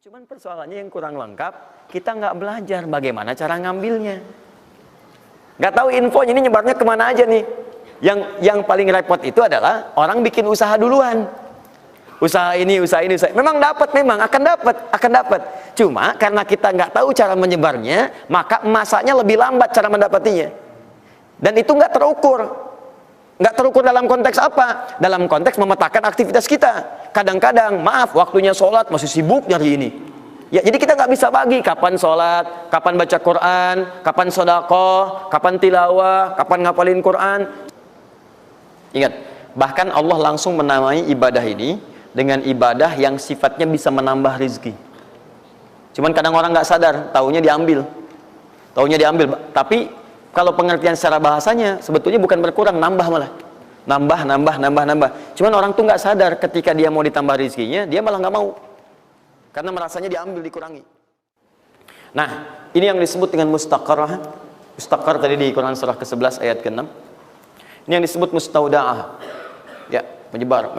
Cuman persoalannya yang kurang lengkap, kita nggak belajar bagaimana cara ngambilnya. Nggak tahu infonya ini nyebarnya kemana aja nih. Yang paling repot itu adalah orang bikin usaha duluan. Usaha ini. Memang akan dapat. Cuma karena kita nggak tahu cara menyebarnya, maka masanya lebih lambat cara mendapatinya. Dan itu nggak terukur. Nggak terukur dalam konteks apa? Dalam konteks memetakan aktivitas kita. Kadang-kadang, maaf, waktunya sholat masih sibuk nyari ini. Ya, jadi kita nggak bisa bagi kapan sholat, kapan baca Quran, kapan sedekah, kapan tilawah, kapan ngapalin Quran. Ingat, bahkan Allah langsung menamai ibadah ini dengan ibadah yang sifatnya bisa menambah rezeki. Cuman kadang orang nggak sadar, taunya diambil. Tapi kalau pengertian secara bahasanya sebetulnya bukan berkurang, nambah malah. Nambah. Cuman orang tuh nggak sadar ketika dia mau ditambah rezekinya, dia malah nggak mau. Karena merasanya diambil, dikurangi. Nah, ini yang disebut dengan mustaqarrah. Mustaqar tadi di Quran surah ke-11 ayat ke-6. Ini yang disebut mustauda'ah. Ya, menyebar.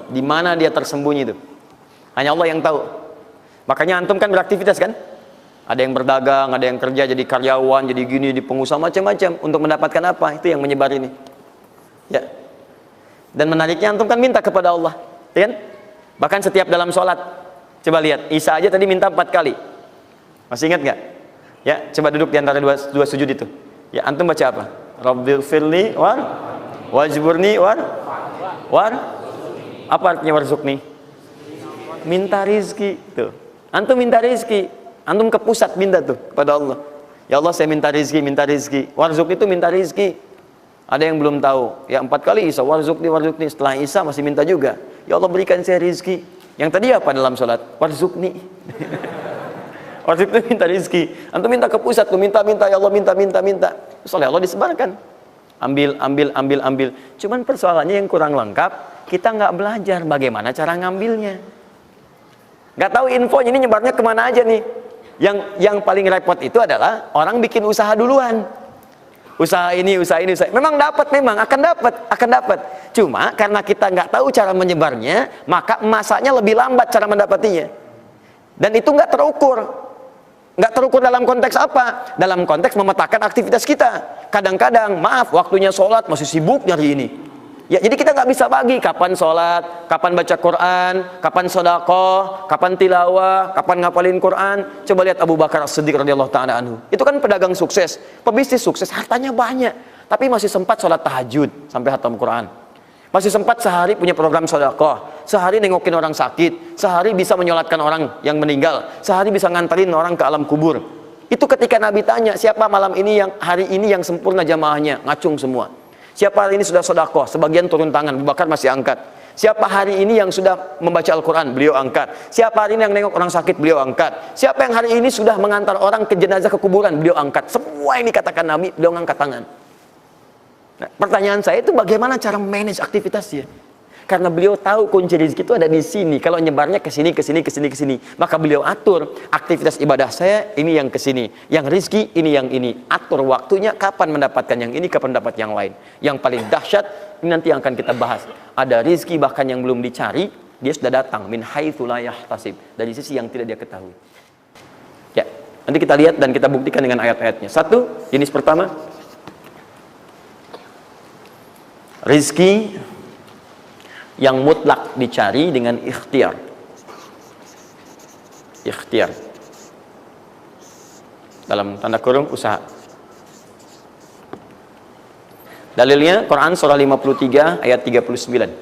Di mana dia tersembunyi itu? Hanya Allah yang tahu. Makanya antum kan beraktivitas kan? Ada yang berdagang, ada yang kerja jadi karyawan, jadi gini, di pengusaha macam-macam untuk mendapatkan apa? Itu yang menyebar ini. Ya. Dan menariknya antum kan minta kepada Allah, ya kan? Bahkan setiap dalam sholat. Coba lihat, Isa aja tadi minta 4 kali. Masih ingat nggak? Ya, coba duduk di antara dua sujud itu. Ya, antum baca apa? Rabbighfirli wajburni apa artinya warzuqni? Minta rizki. Tuh. Antum minta rizki. Antum ke pusat minta tuh kepada Allah. Ya Allah, saya minta rizki. Warzuq itu minta rizki. Ada yang belum tahu. Ya 4 kali Isa, warzuqni. Setelah Isa masih minta juga. Ya Allah, berikan saya rizki. Yang tadi apa dalam sholat? Warzuqni. Warzuq itu minta rizki. Antum minta ke pusat tuh, minta. Ya Allah, minta. Soalnya Allah disebarkan. Ambil. Cuman persoalannya yang kurang lengkap, kita nggak belajar bagaimana cara ngambilnya. Nggak tahu infonya ini nyebarnya kemana aja nih. Yang paling repot itu adalah orang bikin usaha duluan. Usaha ini. Memang akan dapat. Cuma karena kita nggak tahu cara menyebarnya, maka masanya lebih lambat cara mendapatinya. Dan itu nggak terukur. Nggak terukur dalam konteks apa? Dalam konteks memetakan aktivitas kita. Kadang-kadang, maaf, waktunya sholat masih sibuk nyari ini. Ya, jadi kita nggak bisa bagi kapan sholat, kapan baca Quran, kapan sedekah, kapan tilawah, kapan ngapalin Quran. Coba lihat Abu Bakar As-Siddiq radhiyallahu ta'ala anhu. Itu kan pedagang sukses, pebisnis sukses, hartanya banyak, tapi masih sempat sholat tahajud sampai khatam Quran. Masih sempat sehari punya program sedekah, sehari nengokin orang sakit, sehari bisa menyolatkan orang yang meninggal, sehari bisa nganterin orang ke alam kubur. Itu ketika Nabi tanya, siapa malam ini hari ini yang sempurna jamaahnya, ngacung semua. Siapa hari ini sudah sedekah, sebagian turun tangan, Abu Bakar masih angkat. Siapa hari ini yang sudah membaca Al-Quran, beliau angkat. Siapa hari ini yang nengok orang sakit, beliau angkat. Siapa yang hari ini sudah mengantar orang ke jenazah ke kuburan, beliau angkat. Semua yang dikatakan Nabi, beliau angkat tangan. Nah, pertanyaan saya itu bagaimana cara manage aktivitasnya? Karena beliau tahu kunci rezeki itu ada di sini. Kalau nyebarnya ke sini. Maka beliau atur aktivitas ibadah saya ini yang ke sini. Yang rezeki ini yang ini. Atur waktunya kapan mendapatkan yang ini, kapan dapat yang lain. Yang paling dahsyat ini nanti yang akan kita bahas. Ada rezeki bahkan yang belum dicari, dia sudah datang min haitsu la yahtasib, dari sisi yang tidak dia ketahui. Ya, nanti kita lihat dan kita buktikan dengan ayat-ayatnya. Satu, jenis pertama, rezeki yang mutlak dicari dengan ikhtiar. Dalam tanda kurung usaha. Dalilnya Quran surah 53 ayat 39.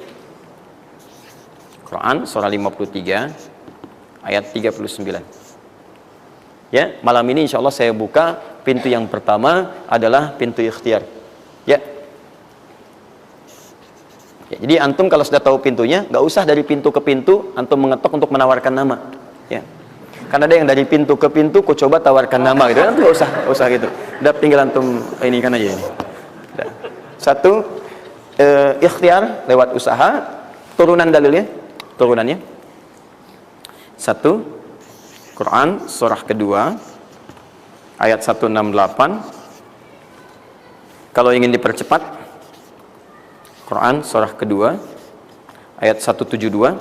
Quran surah 53 ayat 39. Ya, malam ini insya Allah saya buka pintu yang pertama adalah pintu ikhtiar. Ya. Ya, jadi antum kalau sudah tahu pintunya, nggak usah dari pintu ke pintu antum mengetok untuk menawarkan nama. Ya. Karena ada yang dari pintu ke pintu, kok coba tawarkan nama gitu, nggak usah gitu. Udah tinggal antum ini kan aja ini. Udah. Satu, ikhtiar lewat usaha. Turunan dalilnya, turunannya. Satu, Quran surah kedua ayat 168. Kalau ingin dipercepat, Quran surah kedua ayat 172.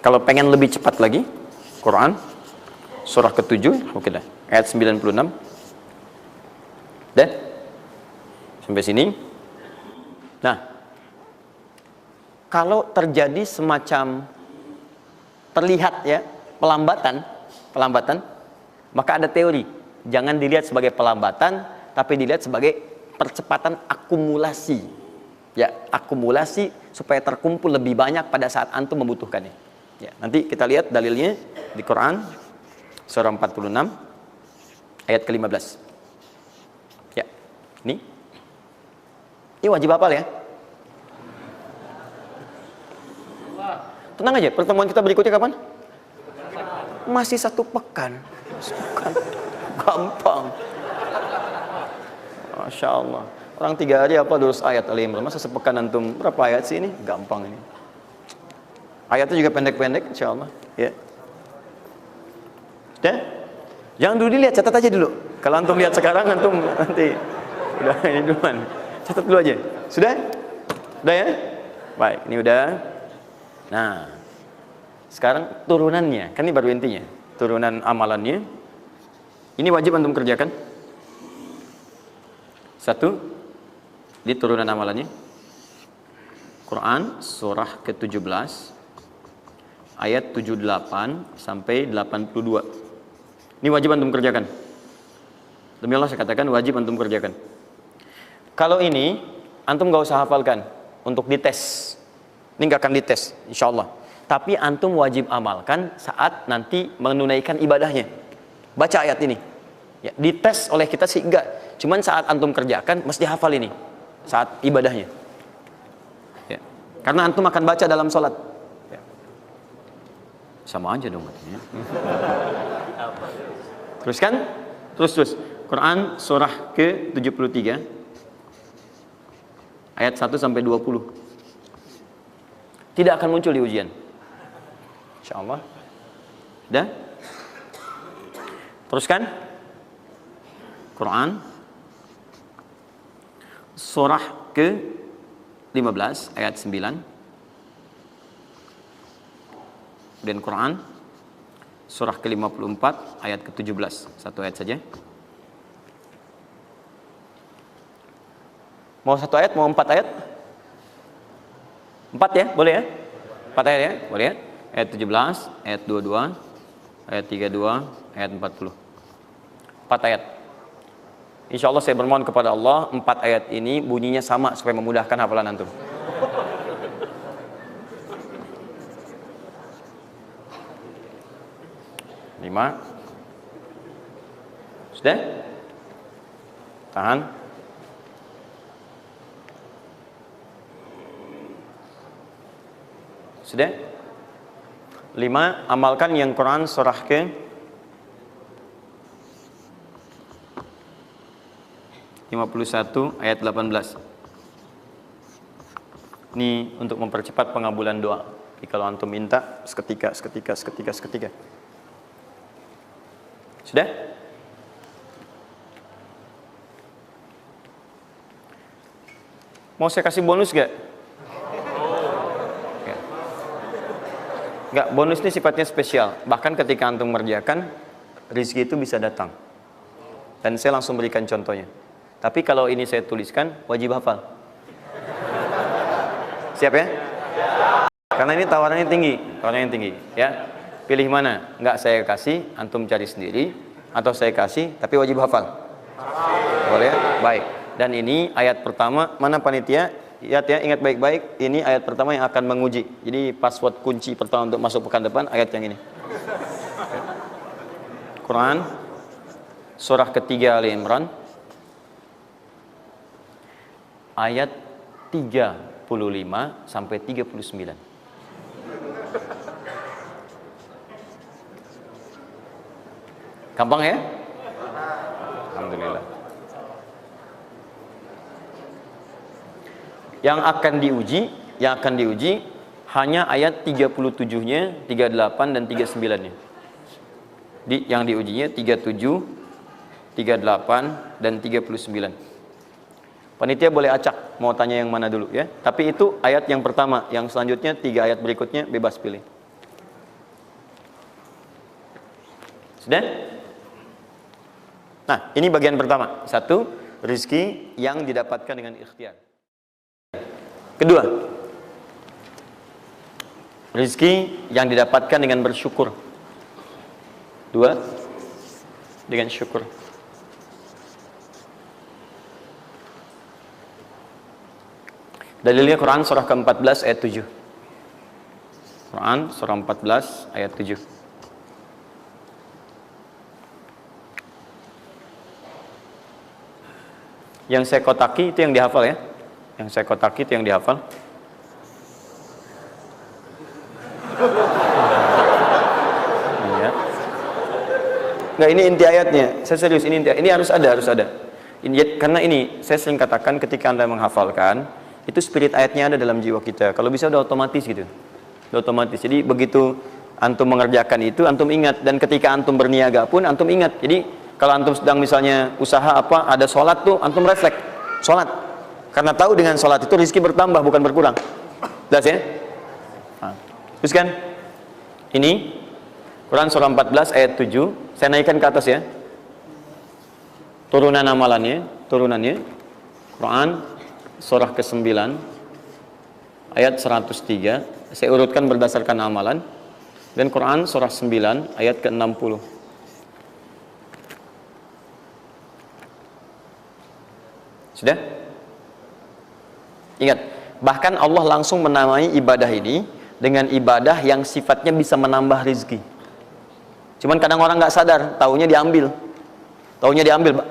Kalau pengen lebih cepat lagi, Quran surah ke-7, oke dah, ayat 96. Dah? Sampai sini. Nah, kalau terjadi semacam terlihat ya pelambatan, maka ada teori. Jangan dilihat sebagai pelambatan, tapi dilihat sebagai percepatan akumulasi. Ya, akumulasi supaya terkumpul lebih banyak pada saat antum membutuhkannya. Ya, nanti kita lihat dalilnya di Quran surah 46 ayat ke-15. Ya, ini wajib hafal ya. Tenang aja, pertemuan kita berikutnya kapan? Masih 1 pekan. Gampang. Masya Allah. Orang 3 hari apa 200 ayat Al-Imran. Masa sepekan antum berapa ayat sih ini? Gampang ini. Ayatnya juga pendek-pendek, insya Allah. Ya. Sudah? Jangan dulu dilihat, catat aja dulu. Kalau antum lihat sekarang, antum nanti udah ini duluan. Catat dulu aja. Sudah? Udah ya? Baik, ini udah. Nah, sekarang turunannya, kan ini baru intinya. Turunan amalannya. Ini wajib antum kerjakan. 1, di turunan amalannya. Quran surah ke-17 ayat 78 sampai 82. Ini wajib antum kerjakan. Demi Allah saya katakan wajib antum kerjakan. Kalau ini antum gak usah hafalkan untuk dites. Ini gak akan dites, insya Allah. Tapi antum wajib amalkan saat nanti menunaikan ibadahnya. Baca ayat ini. Ya, dites oleh kita sih enggak. Cuman saat antum kerjakan mesti hafal ini saat ibadahnya. Ya. Karena antum akan baca dalam sholat. Ya. Sama aja dong katanya. Teruskan. Terus. Quran surah ke-73 ayat 1 sampai 20. Tidak akan muncul di ujian. Insyaallah. Dah? Teruskan. Quran surah ke-15 ayat 9. Dan Quran surah ke-54 ayat ke-17. 1 ayat saja. Mau 1 ayat, mau 4 ayat? 4 ya, boleh ya? 4 ayat ya, boleh ya? Ayat 17, ayat 22, ayat 32, ayat 40. 4 ayat. Insya Allah saya bermohon kepada Allah 4 ayat ini bunyinya sama supaya memudahkan hafalan antum. Lima. Sudah? Tahan. Sudah? 5. Amalkan yang Quran surah ke 51 ayat 18. Ini untuk mempercepat pengabulan doa. Jadi kalau antum minta seketika. Sudah? Mau saya kasih bonus gak? Enggak, bonus ini sifatnya spesial. Bahkan ketika antum mengerjakan, rezeki itu bisa datang. Dan saya langsung berikan contohnya. Tapi kalau ini saya tuliskan, wajib hafal. Siap ya? Karena ini tawarannya tinggi, ya. Pilih mana? Enggak saya kasih, antum cari sendiri, atau saya kasih, tapi wajib hafal. Boleh ya? Baik. Dan ini ayat pertama, mana panitia? Lihat ya, ingat baik-baik, ini ayat pertama yang akan menguji. Jadi password kunci pertama untuk masuk pekan depan, ayat yang ini. Quran, surah ketiga Al-Imran, ayat 35 sampai 39. Gampang ya? Alhamdulillah. Yang akan diuji hanya ayat 37-nya, 38 dan 39-nya. Yang diujinya 37, 38 dan 39. Panitia boleh acak mau tanya yang mana dulu ya. Tapi itu ayat yang pertama, yang selanjutnya 3 ayat berikutnya bebas pilih. Sudah? Nah, ini bagian pertama. Satu, rizki yang didapatkan dengan ikhtiar. Kedua, rizki yang didapatkan dengan bersyukur. Dua, dengan syukur. Dalilnya Quran surah ke-14 ayat 7. Quran surah 14 ayat 7. Yang saya kotaki itu yang dihafal ya. Yang saya kotaki itu yang dihafal. Iya. Enggak, ini inti ayatnya. Saya serius, ini inti. Ini harus ada. Ini, karena ini saya sering katakan ketika Anda menghafalkan, itu spirit ayatnya ada dalam jiwa kita. Kalau bisa udah otomatis gitu. Udah otomatis. Jadi begitu antum mengerjakan itu, antum ingat. Dan ketika antum berniaga pun, antum ingat. Jadi kalau antum sedang misalnya usaha apa, ada sholat tuh, antum refleks sholat. Karena tahu dengan sholat itu rezeki bertambah, bukan berkurang. Jelas ya? Nah, teruskan. Ini Quran surah 14 ayat 7. Saya naikkan ke atas ya. Turunan turunannya. Quran surah ke-9 ayat 103. Saya urutkan berdasarkan amalan. Dan Quran surah 9 ayat ke-60. Sudah? Ingat, bahkan Allah langsung menamai ibadah ini dengan ibadah yang sifatnya bisa menambah rezeki. Cuman kadang orang nggak sadar, taunya diambil.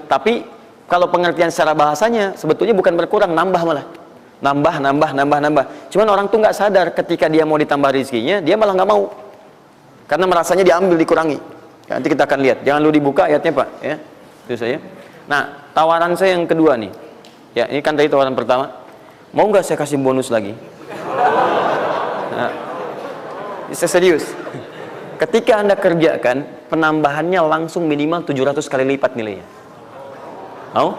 Tapi kalau pengertian secara bahasanya sebetulnya bukan berkurang, nambah malah. Nambah. Cuman orang tuh nggak sadar ketika dia mau ditambah rezekinya, dia malah nggak mau. Karena merasanya diambil, dikurangi. Ya, nanti kita akan lihat. Jangan lu dibuka ayatnya, Pak, ya. Itu saya. Nah, tawaran saya yang kedua nih. Ya, ini kan tadi tawaran pertama. Mau nggak saya kasih bonus lagi? Nah, saya serius. Ketika Anda kerjakan, penambahannya langsung minimal 700 kali lipat nilainya. Mau?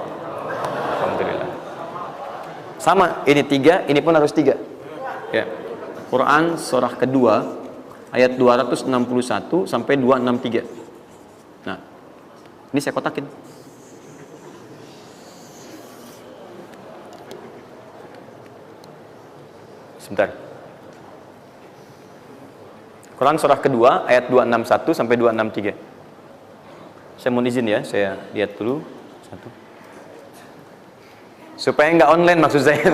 Alhamdulillah. Sama, ini 3, ini pun harus 3. Ya. Quran surah kedua ayat 261 sampai 263. Nah, ini saya kotakin. Sebentar. Quran surah kedua ayat 261 sampai 263. Saya mohon izin ya, saya lihat dulu satu. Supaya nggak online maksud saya.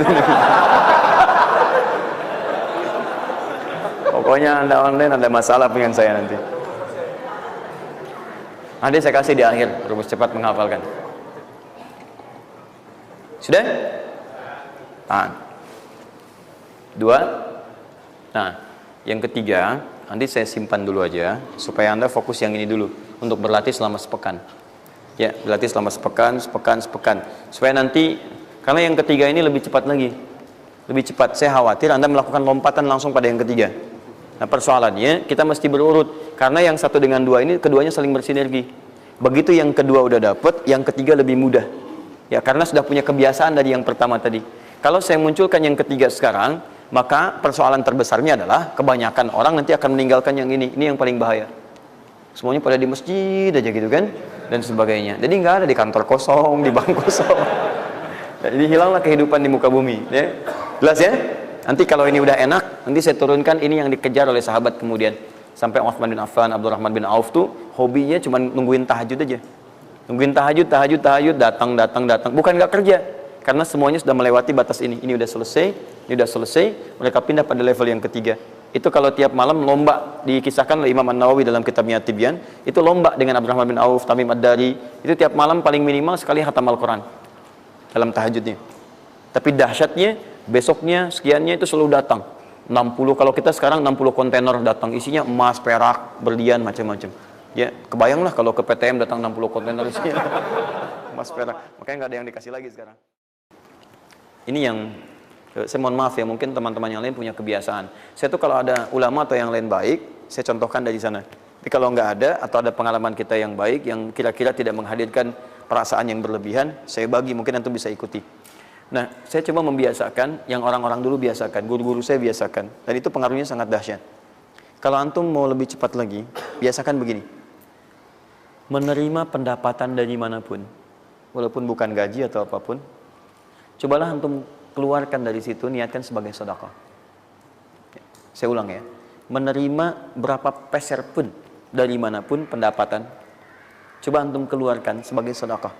Pokoknya Anda online ada masalah dengan saya nanti. Nanti saya kasih di akhir, rumus cepat menghafalkan. Sudah? Tahan. 2. Nah, yang ketiga, nanti saya simpan dulu aja supaya Anda fokus yang ini dulu untuk berlatih selama sepekan. Ya, berlatih selama sepekan. Supaya nanti, karena yang ketiga ini lebih cepat lagi. Lebih cepat. Saya khawatir Anda melakukan lompatan langsung pada yang ketiga. Nah, persoalannya kita mesti berurut karena yang satu dengan dua ini keduanya saling bersinergi. Begitu yang kedua udah dapet, yang ketiga lebih mudah. Ya, karena sudah punya kebiasaan dari yang pertama tadi. Kalau saya munculkan yang ketiga sekarang, maka persoalan terbesarnya adalah kebanyakan orang nanti akan meninggalkan yang ini yang paling bahaya. Semuanya pada di masjid aja gitu kan, dan sebagainya. Jadi nggak ada di kantor kosong, di bank kosong. Jadi hilanglah kehidupan di muka bumi. Ya. Jelas ya? Nanti kalau ini udah enak, nanti saya turunkan ini yang dikejar oleh sahabat kemudian. Sampai Utsman bin Affan, Abdurrahman bin Auf tuh hobinya cuma nungguin tahajud aja. Nungguin tahajud, datang. Bukan nggak kerja. Karena semuanya sudah melewati batas ini. Ini udah selesai, mereka pindah pada level yang ketiga. Itu kalau tiap malam lomba, dikisahkan oleh Imam An-Nawawi dalam kitabnya Tibyan, itu lomba dengan Abdurrahman bin Auf, Tamim Ad-Dari, itu tiap malam paling minimal sekali khatam Al-Quran dalam tahajudnya. Tapi dahsyatnya, besoknya, sekiannya itu selalu datang. 60, kalau kita sekarang 60 kontainer datang, isinya emas, perak, berlian, macam-macam. Ya, kebayanglah kalau ke PTM datang 60 kontainer isinya emas, perak. Makanya nggak ada yang dikasih lagi sekarang. Ini yang saya mohon maaf ya, mungkin teman-teman yang lain punya kebiasaan. Saya tuh kalau ada ulama atau yang lain baik, saya contohkan dari sana. Tapi kalau nggak ada atau ada pengalaman kita yang baik yang kira-kira tidak menghadirkan perasaan yang berlebihan, saya bagi, mungkin antum bisa ikuti. Nah, saya coba membiasakan yang orang-orang dulu biasakan, guru-guru saya biasakan, dan itu pengaruhnya sangat dahsyat. Kalau antum mau lebih cepat lagi, biasakan begini. menerima pendapatan dari manapun, walaupun bukan gaji atau apapun, cobalah antum keluarkan dari situ, niatkan sebagai sedekah. Saya ulang ya, menerima berapa peser pun dari manapun pendapatan, coba antum keluarkan sebagai sedekah.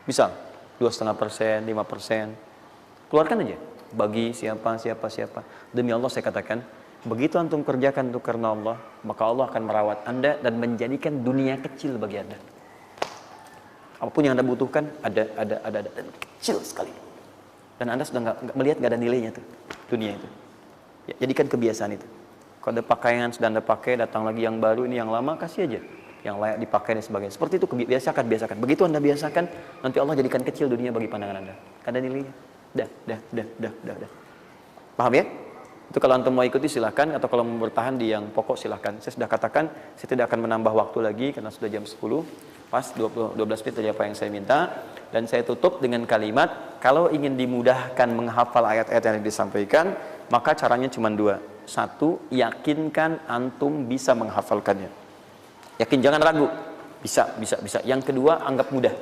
Misal 2,5%, 5%, keluarkan aja bagi siapa. Demi Allah saya katakan, begitu antum kerjakan itu karena Allah, maka Allah akan merawat anda dan menjadikan dunia kecil bagi anda. Apapun yang anda butuhkan ada dan kecil sekali. Dan anda sudah nggak melihat, nggak ada nilainya tuh dunia itu. Ya, jadikan kebiasaan itu. Kalau ada pakaian sudah anda pakai, datang lagi yang baru, ini yang lama kasih aja, yang layak dipakai dan sebagainya. Seperti itu biasakan. Begitu anda biasakan, nanti Allah jadikan kecil dunia bagi pandangan anda. Ada nilainya. Dah. Paham ya? Itu kalau antum mau ikuti silahkan, atau kalau mau bertahan di yang pokok silahkan. Saya sudah katakan, saya tidak akan menambah waktu lagi karena sudah jam 10, pas 12 menit dari apa yang saya minta. Dan saya tutup dengan kalimat, kalau ingin dimudahkan menghafal ayat-ayat yang disampaikan, maka caranya cuma dua. Satu, yakinkan antum bisa menghafalkannya. Yakin, jangan ragu. Bisa. Yang kedua, anggap mudah.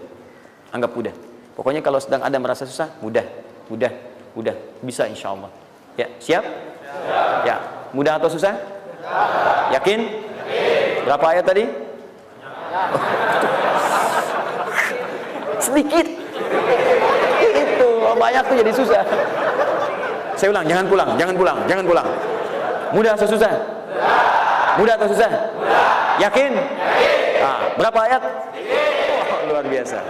Pokoknya kalau sedang ada merasa susah, mudah. Bisa insya Allah. Ya, siap? Ya, mudah atau susah? Yakin? Berapa ayat tadi? Sedikit. Itu banyak tuh jadi susah. Saya ulang, jangan pulang. Mudah atau susah? Mudah atau susah? Yakin? Nah, berapa ayat? Oh, luar biasa.